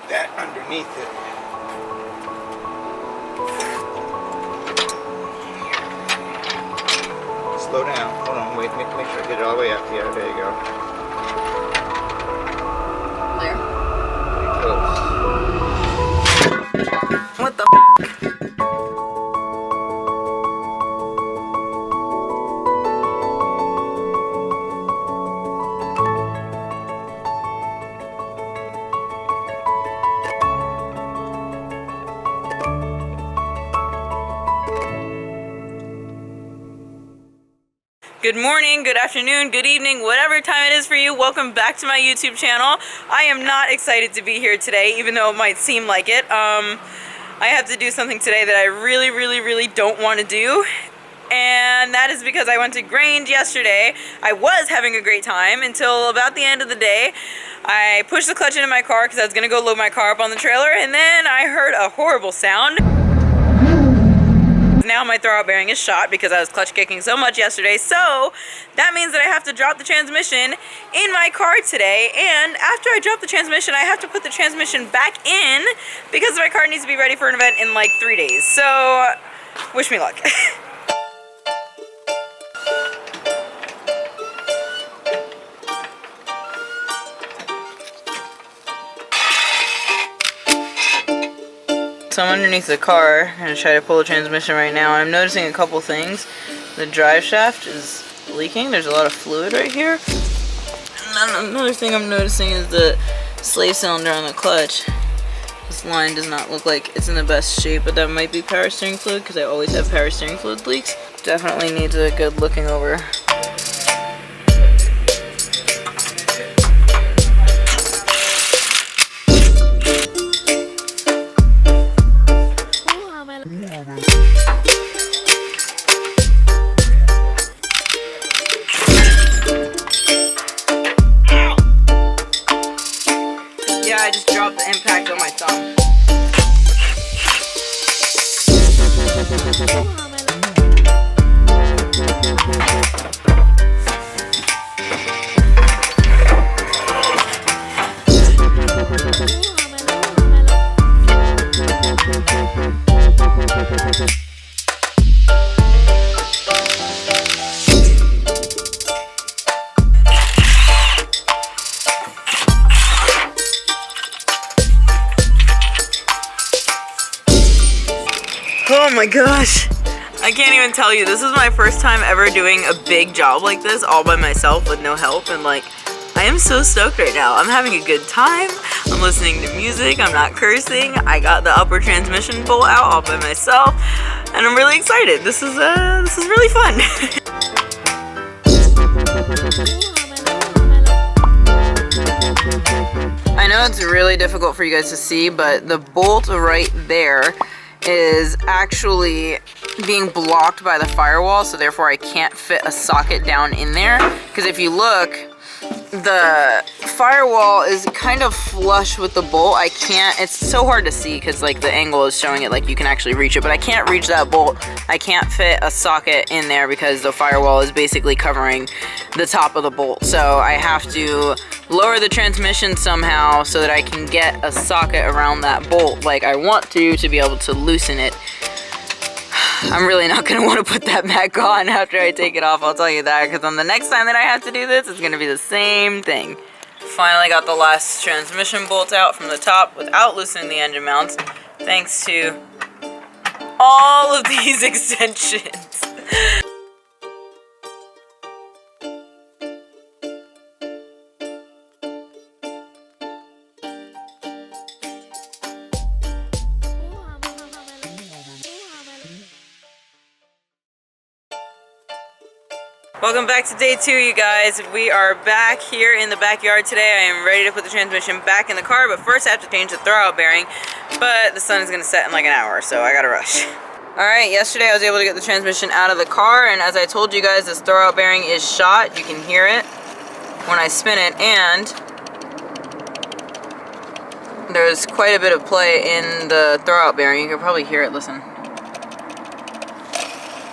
that underneath it. Slow down. Hold on, wait, make sure I get it all the way up. Yeah, there you go. There? Pretty close. What the f***? Good morning, good afternoon, good evening, whatever time it is for you. Welcome back to my YouTube channel. I am not excited to be here today, even though it might seem like it. I have to do something today that I really don't want to do. And that is because I went to Grange yesterday. I was having a great time until about the end of the day. I pushed the clutch into my car because I was going to go load my car up on the trailer, and then I heard a horrible sound. Now my throwout bearing is shot because I was clutch kicking so much yesterday, so that means that I have to drop the transmission in my car today, and after I drop the transmission I have to put the transmission back in because my car needs to be ready for an event in like 3 days, so wish me luck. So I'm underneath the car. I'm going to try to pull the transmission right now, and I'm noticing a couple things. The drive shaft is leaking. There's a lot of fluid right here. And another thing I'm noticing is the slave cylinder on the clutch. This line does not look like it's in the best shape, but that might be power steering fluid because I always have power steering fluid leaks. Definitely needs a good looking over. Yeah, I just dropped the impact on my thumb. Oh my gosh, I can't even tell you, this is my first time ever doing a big job like this all by myself with no help, and like, I am so stoked right now. I'm having a good time, I'm listening to music, I'm not cursing, I got the upper transmission bolt out all by myself, and I'm really excited. This is really fun. I know it's really difficult for you guys to see, but the bolt right there is actually being blocked by the firewall, so therefore I can't fit a socket down in there. Because if you look, the firewall is kind of flush with the bolt. I can't, it's so hard to see because like the angle is showing it like you can actually reach it, but I can't reach that bolt. I can't fit a socket in there because the firewall is basically covering the top of the bolt. So I have to lower the transmission somehow so that I can get a socket around that bolt like I want to be able to loosen it. I'm really not going to want to put that back on after I take it off, I'll tell you that, because on the next time that I have to do this, it's going to be the same thing. Finally got the last transmission bolt out from the top without loosening the engine mounts, thanks to all of these extensions. Welcome back to day 2, you guys. We are back here in the backyard today. I am ready to put the transmission back in the car, but first I have to change the throwout bearing, but the sun is going to set in like an hour, so I gotta rush. Alright, yesterday I was able to get the transmission out of the car, and as I told you guys, this throwout bearing is shot. You can hear it when I spin it, and there's quite a bit of play in the throwout bearing. You can probably hear it, listen.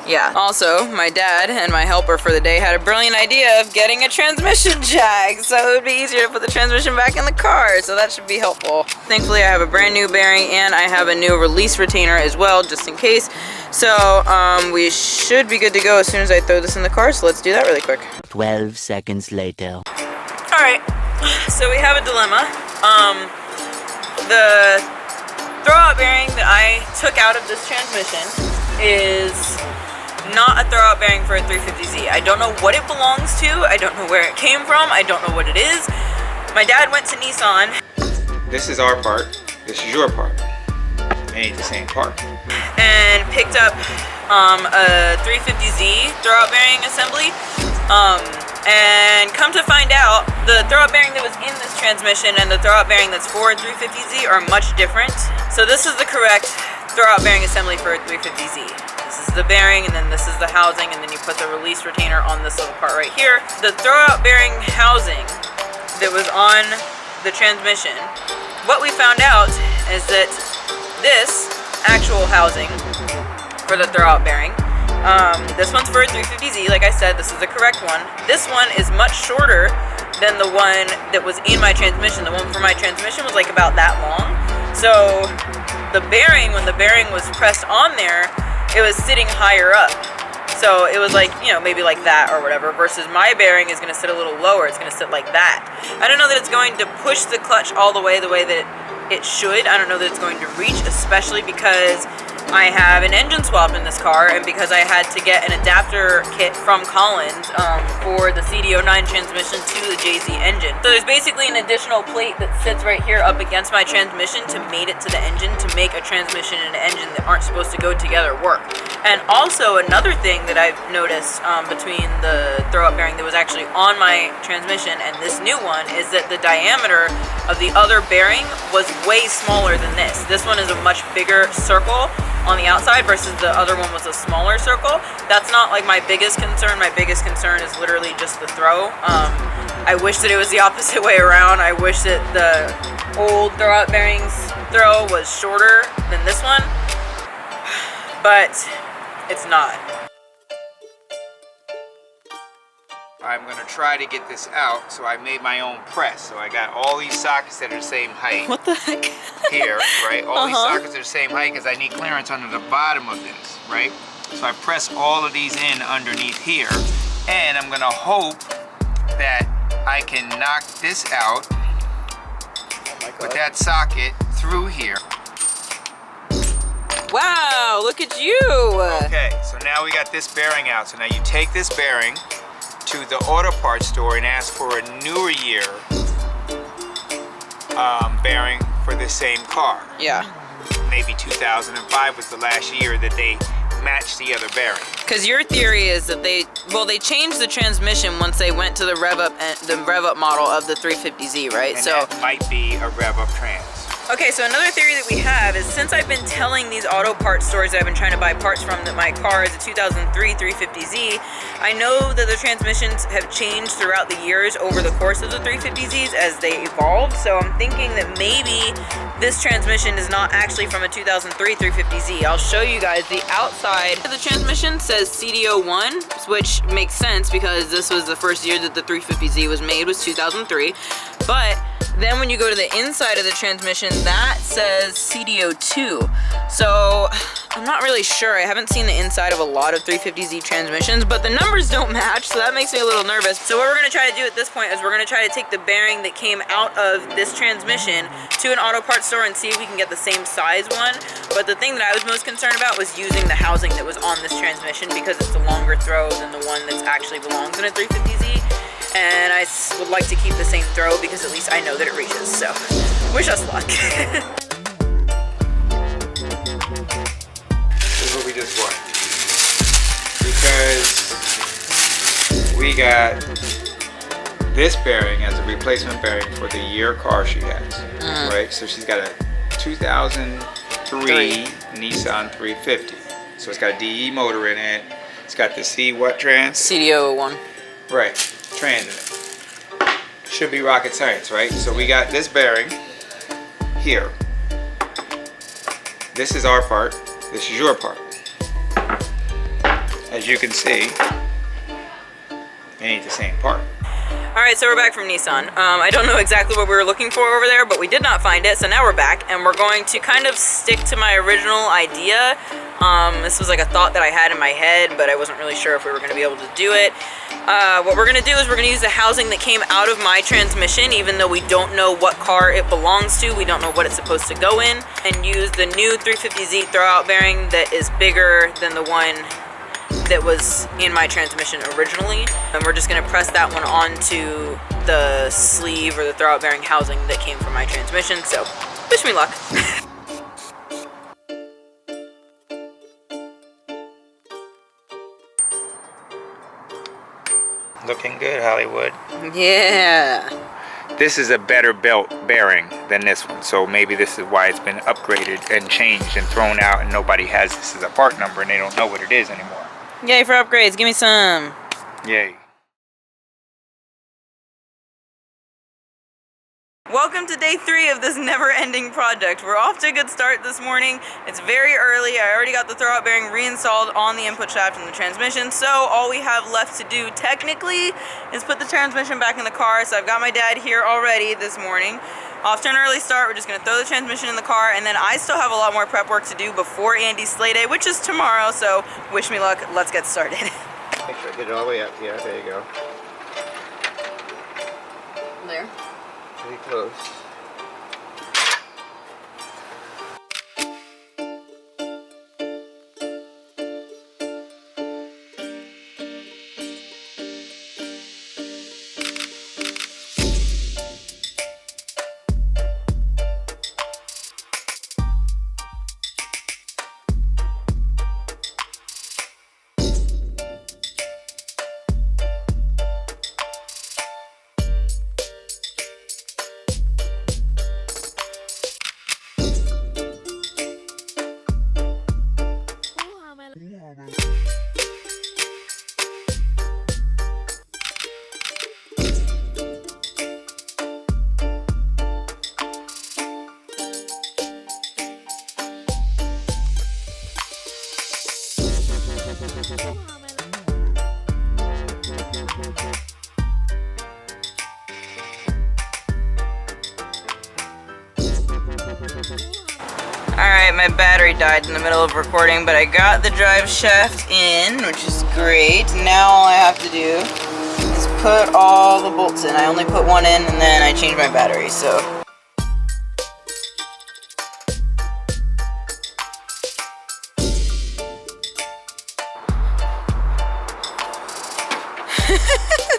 Yeah. Also, my dad and my helper for the day had a brilliant idea of getting a transmission jack, so it would be easier to put the transmission back in the car, so that should be helpful. Thankfully, I have a brand new bearing and I have a new release retainer as well, just in case. So, we should be good to go as soon as I throw this in the car, so let's do that really quick. 12 seconds later. Alright, so we have a dilemma. The throwout bearing that I took out of this transmission is not a throwout bearing for a 350Z. I don't know what it belongs to. I don't know where it came from. I don't know what it is. My dad went to Nissan. This is our part. This is your part. They need the same part. And picked up a 350Z throwout bearing assembly. And come to find out, the throwout bearing that was in this transmission and the throwout bearing that's for a 350Z are much different. So this is the correct throwout bearing assembly for a 350Z. This is the bearing, and then this is the housing, and then you put the release retainer on this little part right here. The throwout bearing housing that was on the transmission, what we found out is that this actual housing for the throwout bearing, this one's for a 350Z, like I said, this is the correct one. This one is much shorter than the one that was in my transmission. The one for my transmission was like about that long. So the bearing, when the bearing was pressed on there, it was sitting higher up. So it was like, you know, maybe like that or whatever, versus my bearing is gonna sit a little lower. It's gonna sit like that. I don't know that it's going to push the clutch all the way that it should. I don't know that it's going to reach, especially because I have an engine swap in this car, and because I had to get an adapter kit from Collins for the CDO9 transmission to the JZ engine. So there's basically an additional plate that sits right here up against my transmission to mate it to the engine, to make a transmission and an engine that aren't supposed to go together work. And also another thing that I've noticed between the throwout bearing that was actually on my transmission and this new one is that the diameter of the other bearing was way smaller than this. This one is a much bigger circle on the outside versus the other one was a smaller circle. That's not like my biggest concern. My biggest concern is literally just the throw. I wish that it was the opposite way around. I wish that the old throwout bearings throw was shorter than this one, but it's not. I'm going to try to get this out, so I made my own press. So I got all these sockets that are the same height. What the heck? Here, right? All these sockets are the same height because I need clearance under the bottom of this, right? So I press all of these in underneath here, and I'm going to hope that I can knock this out with that socket through here. Wow, look at you. Okay, so now we got this bearing out. So now you take this bearing to the auto parts store and ask for a newer year bearing for the same car. Yeah. Maybe 2005 was the last year that they matched the other bearing. Because your theory is that they changed the transmission once they went to the rev up model of the 350Z, right? And so that might be a rev up trans. Okay, so another theory that we have is, since I've been telling these auto parts stores that I've been trying to buy parts from that my car is a 2003 350Z, I know that the transmissions have changed throughout the years over the course of the 350Zs as they evolved, so I'm thinking that maybe this transmission is not actually from a 2003 350Z. I'll show you guys. The outside of the transmission says CDO1, which makes sense because this was the first year that the 350Z was made, was 2003, but then when you go to the inside of the transmission, that says CDO2. So I'm not really sure. I haven't seen the inside of a lot of 350Z transmissions, but the numbers don't match, so that makes me a little nervous. So what we're gonna try to do at this point is we're gonna try to take the bearing that came out of this transmission to an auto parts store and see if we can get the same size one. But the thing that I was most concerned about was using the housing that was on this transmission because it's a longer throw than the one that actually belongs in a 350Z. And I would like to keep the same throw because at least I know that it reaches, so wish us luck. This is what we just bought. Because we got this bearing as a replacement bearing for the year car she has, right? So she's got a 2003 Nissan 350. So it's got a DE motor in it. It's got the C what trans? CDO1. Right. Trans in it. Should be rocket science, right? So we got this bearing here. This is our part. This is your part. as you can see, they ain't the same part. Alright, so we're back from Nissan. I don't know exactly what we were looking for over there, but we did not find it, so now we're back, and we're going to kind of stick to my original idea. This was like a thought that I had in my head, but I wasn't really sure if we were going to be able to do it. What we're going to do is we're going to use the housing that came out of my transmission, even though we don't know what car it belongs to, we don't know what it's supposed to go in, and use the new 350Z throwout bearing that is bigger than the one that was in my transmission originally, and we're just going to press that one onto the sleeve or the throwout bearing housing that came from my transmission. So wish me luck. Looking good, Hollywood. Yeah. This is a better belt bearing than this one, so maybe this is why it's been upgraded and changed and thrown out, and nobody has this as a part number and they don't know what it is anymore. Yay for upgrades, give me some. Yay. Welcome to day 3 of this never-ending project. We're off to a good start this morning. It's very early. I already got the throwout bearing reinstalled on the input shaft and the transmission, so all we have left to do technically is put the transmission back in the car. So I've got my dad here already this morning. Off to an early start. We're just going to throw the transmission in the car, and then I still have a lot more prep work to do before Andy's sleigh day, which is tomorrow, so wish me luck. Let's get started. Make sure I get it all the way up. Yeah, there you go. There. Pretty close. Alright, my battery died in the middle of recording, but I got the drive shaft in, which is great. Now all I have to do is put all the bolts in. I only put one in and then I change my battery, so.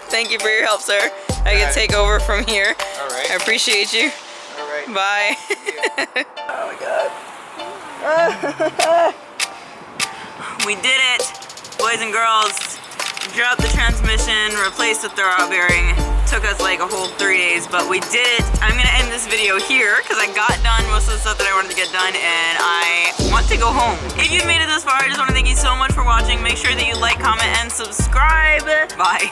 Thank you for your help, sir. I can take over from here. All right. I appreciate you. All right. Bye. Oh my God. We did it, boys and girls. Dropped the transmission, replaced the throwout bearing. Took us like a whole 3 days, but we did it. I'm gonna end this video here because I got done most of the stuff that I wanted to get done, and I want to go home. If you've made it this far, I just want to thank you so much for watching. Make sure that you like, comment, and subscribe. Bye.